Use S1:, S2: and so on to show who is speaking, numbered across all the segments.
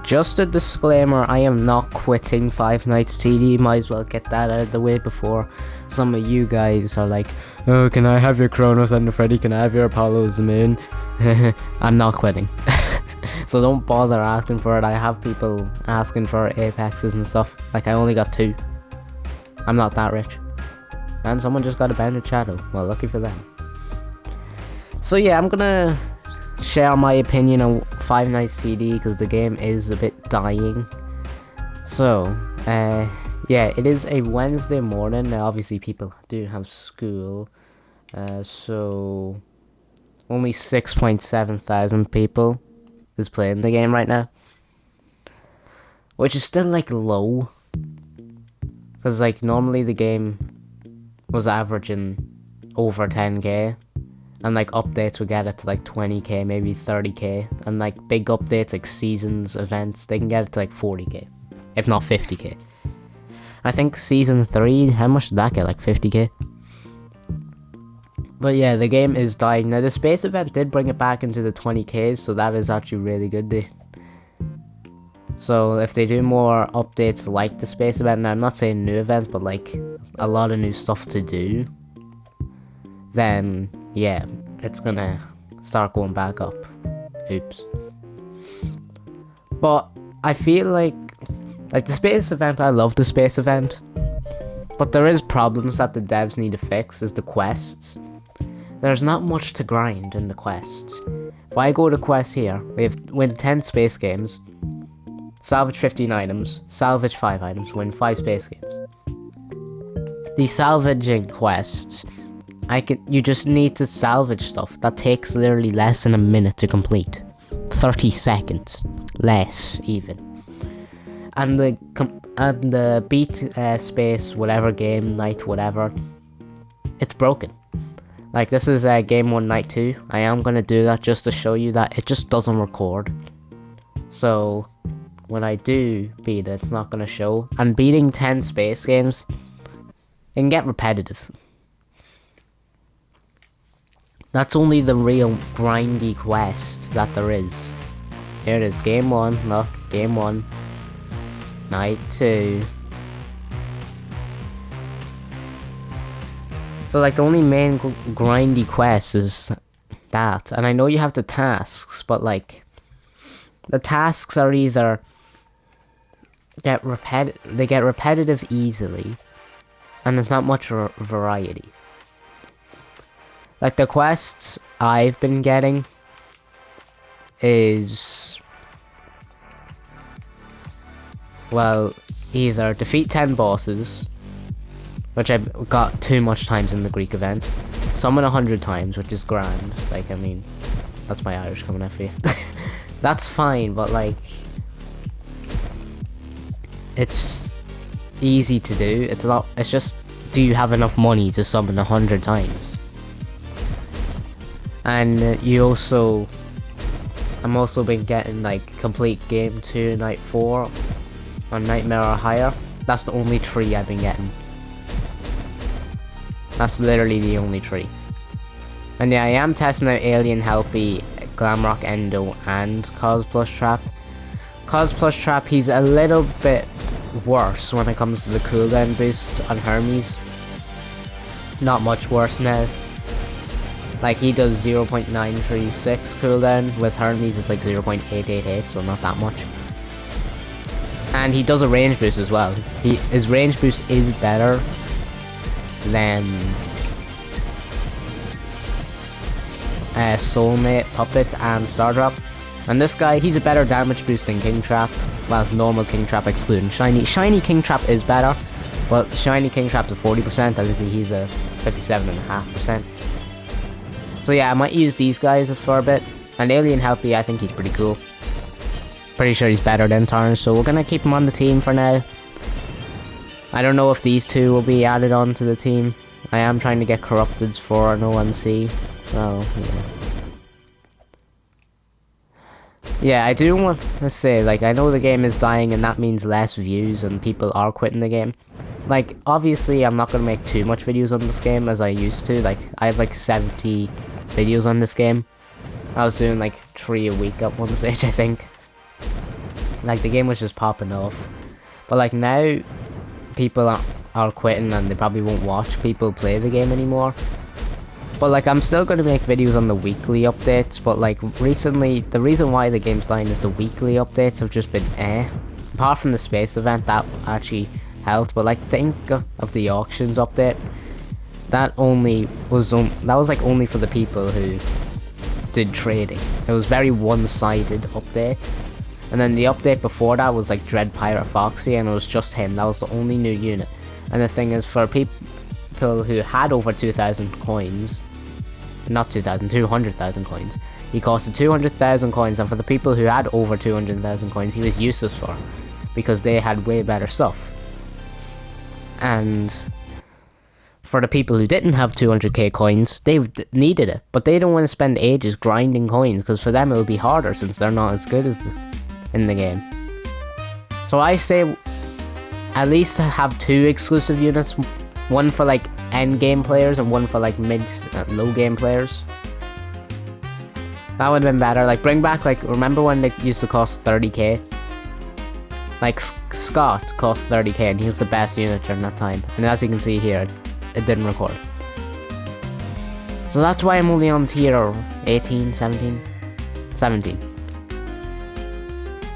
S1: just a disclaimer, I am not quitting Five Nights TD. Might as well get that out of the way before some of you guys are like, oh, can I have your Kronos and the Freddy? Can I have your Apollo's Moon? I'm not quitting. So don't bother asking for it. I have people asking for Apexes and stuff. Like, I only got 2. I'm not that rich. And someone just got a Banded Shadow. Well, lucky for them. So yeah, I'm gonna share my opinion on Five Nights TD because the game is a bit dying. So, yeah, it is a Wednesday morning. Now, obviously, people do have school. So, only 6.7 thousand people is playing the game right now. Which is still, like, low. Because, like, normally the game was averaging over 10k. And like updates would get it to like 20k, maybe 30k, and like big updates like seasons, events, they can get it to like 40k, if not 50k. I think season 3, how much did that get? Like 50k. But yeah, the game is dying. Now the space event did bring it back into the 20ks, so that is actually really good. So if they do more updates like the space event, and I'm not saying new events, but like a lot of new stuff to do, then yeah, it's gonna start going back up. Oops. But I feel like the space event, I love the space event, but there is problems that the devs need to fix, is the quests. There's not much to grind in the quests. If I go to quests here, we have win 10 space games, salvage 15 items, salvage 5 items, win 5 space games. The salvaging quests, you just need to salvage stuff. That takes literally less than a minute to complete. 30 seconds. Less, even. And the beat space, whatever game, night, whatever, it's broken. Like, this is game 1, night 2. I am going to do that just to show you that it just doesn't record. So, when I do beat it, it's not going to show. And beating 10 space games, it can get repetitive. That's only the real grindy quest that there is. Here it is, game 1, look, game 1, night 2. So like the only main grindy quest is that, and I know you have the tasks, but like, the tasks are either they get repetitive easily, and there's not much variety. Like, the quests I've been getting is, well, either defeat 10 bosses, which I've got too much times in the Greek event, summon 100 times, which is grand. Like, I mean, that's my Irish coming out for you. That's fine, but like, it's easy to do. It's just, do you have enough money to summon 100 times? And I'm also been getting like complete game 2, night 4 on Nightmare or higher. That's the only tree I've been getting. That's literally the only tree. And yeah, I am testing out Alien Helpy, Glamrock Endo, and Cos Plus Trap. Cos Plus Trap, he's a little bit worse when it comes to the cooldown boost on Hermes. Not much worse now. Like, he does 0.936 cooldown, with Hermes it's like 0.888, so not that much. And he does a range boost as well. His range boost is better than Soulmate, Puppet, and Stardrop. And this guy, he's a better damage boost than King Trap. Well, normal King Trap excluding Shiny. Shiny King Trap is better, but Shiny King Trap's a 40%, obviously he's a 57.5%. So yeah, I might use these guys for a bit. And Alien Helpy, I think he's pretty cool. Pretty sure he's better than Tarn, so we're gonna keep him on the team for now. I don't know if these two will be added on to the team. I am trying to get Corrupteds for an OMC, so yeah. Yeah, I do want to say, like, I know the game is dying and that means less views and people are quitting the game. Like, obviously I'm not going to make too much videos on this game as I used to. Like, I have like 70 videos on this game. I was doing like 3 a week at one stage, I think. Like the game was just popping off. But like now, people are quitting and they probably won't watch people play the game anymore. But like I'm still going to make videos on the weekly updates, but like recently the reason why the game's dying is the weekly updates have just been apart from the space event that actually helped. But like think of the auctions update, that was like only for the people who did trading. It was very one-sided update. And then the update before that was like Dread Pirate Foxy, and it was just him. That was the only new unit. And the thing is, for people who had over 2,000 coins, not 2,000, 200,000 coins, he costed 200,000 coins, and for the people who had over 200,000 coins, he was useless for, because they had way better stuff. And for the people who didn't have 200k coins, they needed it, but they don't want to spend ages grinding coins, because for them it would be harder since they're not as good as in the game. So I say at least have 2 exclusive units, one for like end game players and one for like mid low game players. That would have been better. Like bring back, like, remember when they used to cost 30k? Like Scott cost 30k and he was the best unit during that time, and as you can see here, it didn't record. So that's why I'm only on tier 18, 17.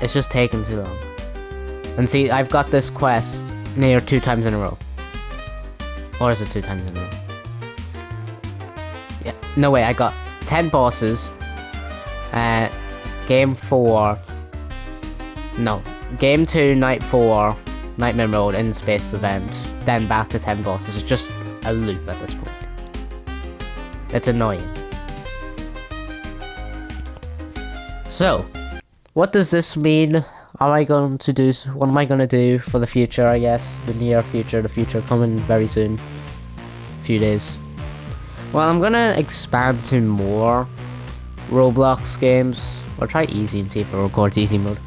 S1: It's just taking too long. And see, I've got this quest near 2 times in a row. Or is it 2 times in a row? Yeah. No way, I got 10 bosses. Game 4. No. Game 2, Night 4, Nightmare Mode, in space event. Then back to 10 bosses. It's just a loop at this point. It's annoying. So, what does this mean? What am I going to do for the future, I guess? The near future, the future coming very soon. A few days. Well, I'm gonna expand to more Roblox games. I'll try easy and see if it records easy mode.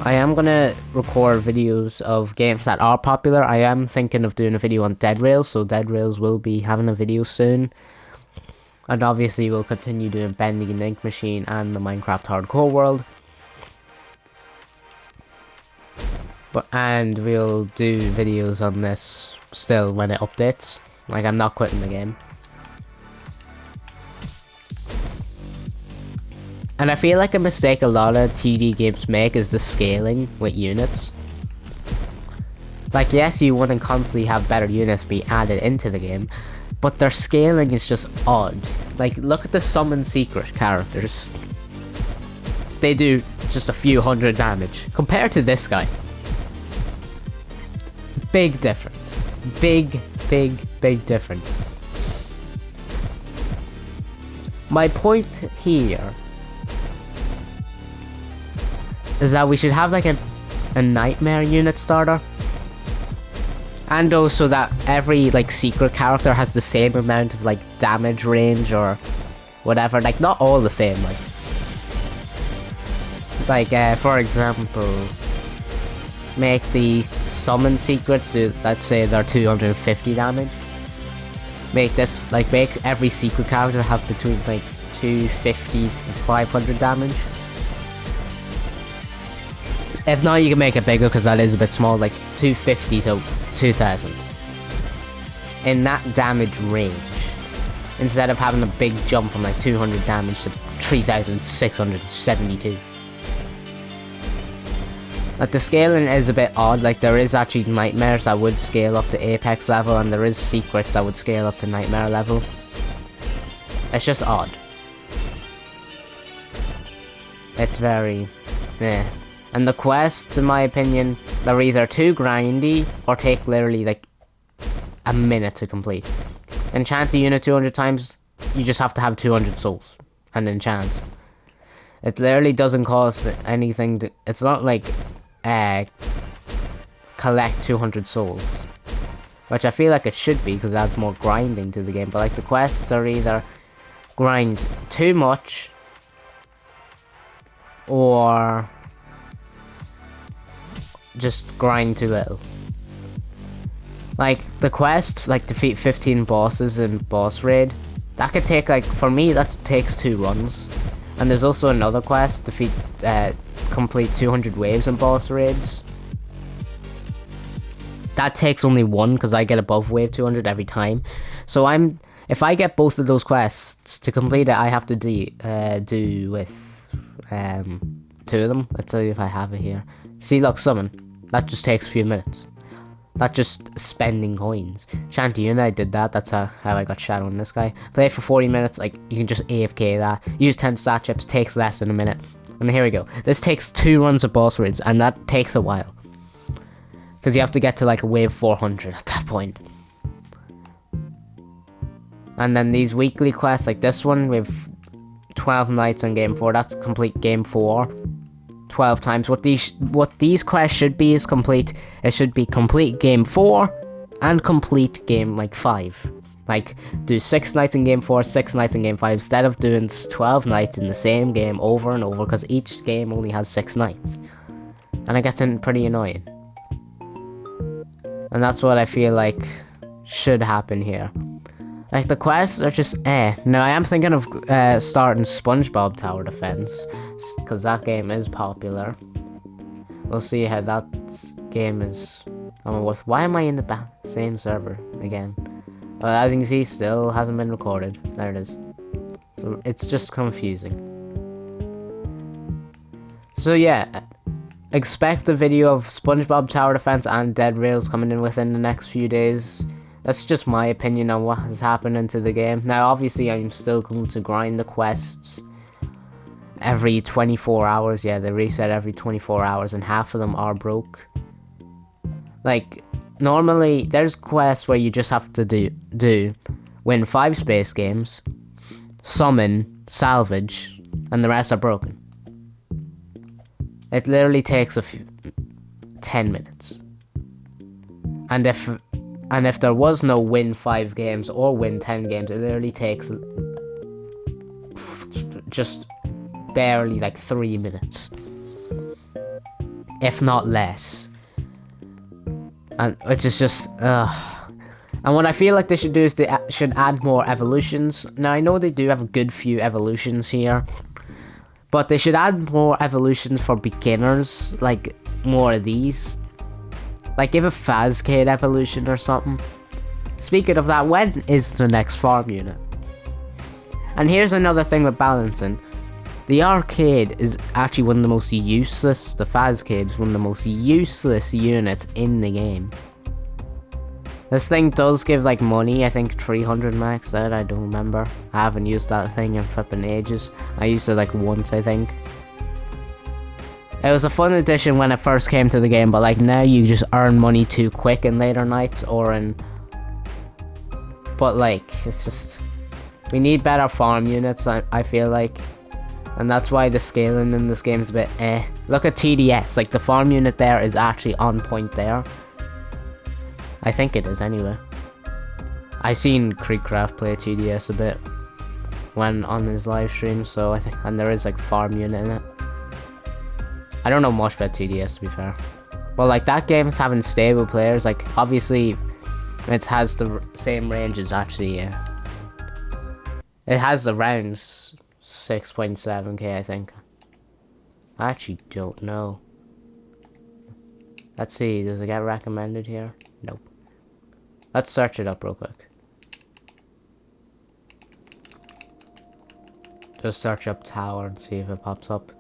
S1: I am gonna record videos of games that are popular. I am thinking of doing a video on Dead Rails, so Dead Rails will be having a video soon. And obviously we'll continue doing Bending and Ink Machine and the Minecraft Hardcore World. And we'll do videos on this still when it updates. Like, I'm not quitting the game. And I feel like a mistake a lot of TD games make is the scaling with units. Like, yes, you want to constantly have better units be added into the game, but their scaling is just odd. Like, look at the summon secret characters. They do just a few hundred damage compared to this guy. Big difference. Big difference. My point here is that we should have like a nightmare unit starter, and also that every like secret character has the same amount of like damage range or whatever. Like not all the same. Like for example, make the summon secrets do, let's say they're 250 damage. Make this, like, make every secret character have between like 250 to 500 damage. If not, you can make it bigger because that is a bit small, like 250 to 2000. In that damage range, instead of having a big jump from like 200 damage to 3672. Like, the scaling is a bit odd. Like, there is actually nightmares that would scale up to apex level, and there is secrets that would scale up to nightmare level. It's just odd. It's very and the quests, in my opinion, they're either too grindy or take literally like a minute to complete. Enchant the unit 200 times, you just have to have 200 souls and enchant. It literally doesn't cost anything to, it's not like collect 200 souls, which I feel like it should be because it adds more grinding to the game. But like, the quests are either grind too much or just grind too little. Like, the quest, like defeat 15 bosses in boss raid, that could take, like, for me that takes 2 runs. And there's also another quest, complete 200 waves in boss raids. That takes only one because I get above wave 200 every time. So if I get both of those quests to complete it, I have to do with 2 of them. Let's see if I have it here. See, look, summon. That just takes a few minutes. That's just spending coins. Shanty and I did that. That's how I got shadow on this guy. Play for 40 minutes. Like, you can just AFK that. Use 10 stat chips. Takes less than a minute. And here we go. This takes 2 runs of boss raids, and that takes a while. Because you have to get to like a wave 400 at that point. And then these weekly quests, like this one with 12 nights on game 4, that's complete game 4 12 times. What these quests should be is it should be complete game 4 and complete game like 5. Like, do 6 nights in game 4, 6 nights in game 5, instead of doing 12 nights in the same game over and over, because each game only has 6 nights. And it gets pretty annoying. And that's what I feel like should happen here. Like, the quests are just Now, I am thinking of starting SpongeBob Tower Defense, because that game is popular. We'll see how that game is with. Why am I in the same server again? As you can see, still hasn't been recorded. There it is. So it's just confusing. So yeah, expect a video of SpongeBob Tower Defense and Dead Rails coming in within the next few days. That's just my opinion on what has happened to the game. Now, obviously, I'm still going to grind the quests every 24 hours. Yeah, they reset every 24 hours, and half of them are broke. Like, normally, there's quests where you just have to win 5 space games, summon, salvage, and the rest are broken. It literally takes 10 minutes. And if there was no win 5 games or win 10 games, it literally takes just barely like 3 minutes, if not less. And which is just and what I feel like they should do is they should add more evolutions. Now, I know they do have a good few evolutions here, but they should add more evolutions for beginners, like more of these. Like, give a Fazcade evolution or something. Speaking of that, when is the next farm unit? And here's another thing with balancing. The arcade is actually one of the most useless, the Fazcade is one of the most useless units in the game. This thing does give like money, I think 300 max out, I don't remember. I haven't used that thing in flipping ages. I used it like once, I think. It was a fun addition when it first came to the game, but like now you just earn money too quick in later nights but like, it's just, we need better farm units, I feel like. And that's why the scaling in this game is a bit Look at TDS, like the farm unit there is actually on point there. I think it is anyway. I seen Creekcraft play TDS a bit when on his live stream, so I think, and there is like farm unit in it. I don't know much about TDS, to be fair. Well, like, that game's having stable players. Like, obviously, it has the same ranges, actually, yeah. It has around 6.7k, I think. I actually don't know. Let's see, does it get recommended here? Nope. Let's search it up real quick. Just search up tower and see if it pops up.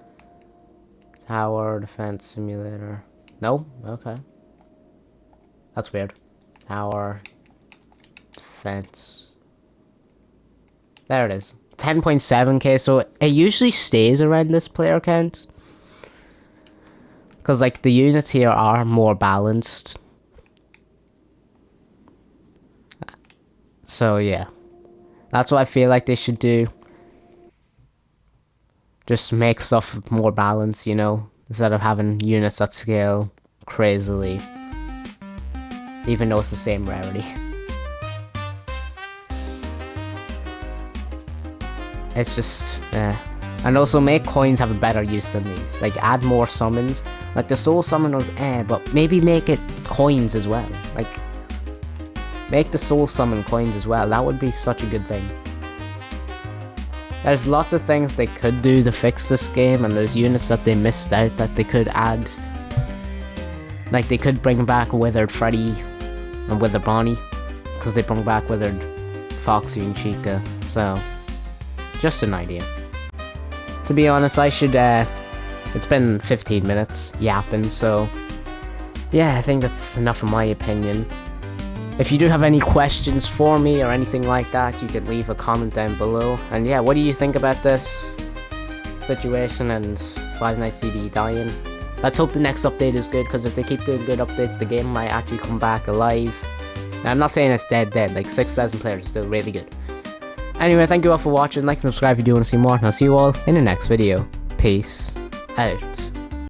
S1: Tower Defense Simulator. No? Okay. That's weird. Tower Defense. There it is. 10.7k, so it usually stays around this player count. Because, like, the units here are more balanced. So, yeah. That's what I feel like they should do. Just make stuff more balanced, you know, instead of having units that scale crazily, even though it's the same rarity. It's just, and also make coins have a better use than these. Like, add more summons. Like, the soul summon was but maybe make it coins as well. Like, make the soul summon coins as well. That would be such a good thing. There's lots of things they could do to fix this game, and there's units that they missed out that they could add. Like, they could bring back Withered Freddy and Withered Bonnie, because they bring back Withered Foxy and Chica, so just an idea. To be honest, I should, it's been 15 minutes yapping, so yeah, I think that's enough of my opinion. If you do have any questions for me or anything like that, you can leave a comment down below. And yeah, what do you think about this situation and Five Nights CD dying? Let's hope the next update is good, because if they keep doing good updates, the game might actually come back alive. Now, I'm not saying it's dead, like 6,000 players is still really good. Anyway, thank you all for watching, like and subscribe if you do want to see more, and I'll see you all in the next video. Peace out.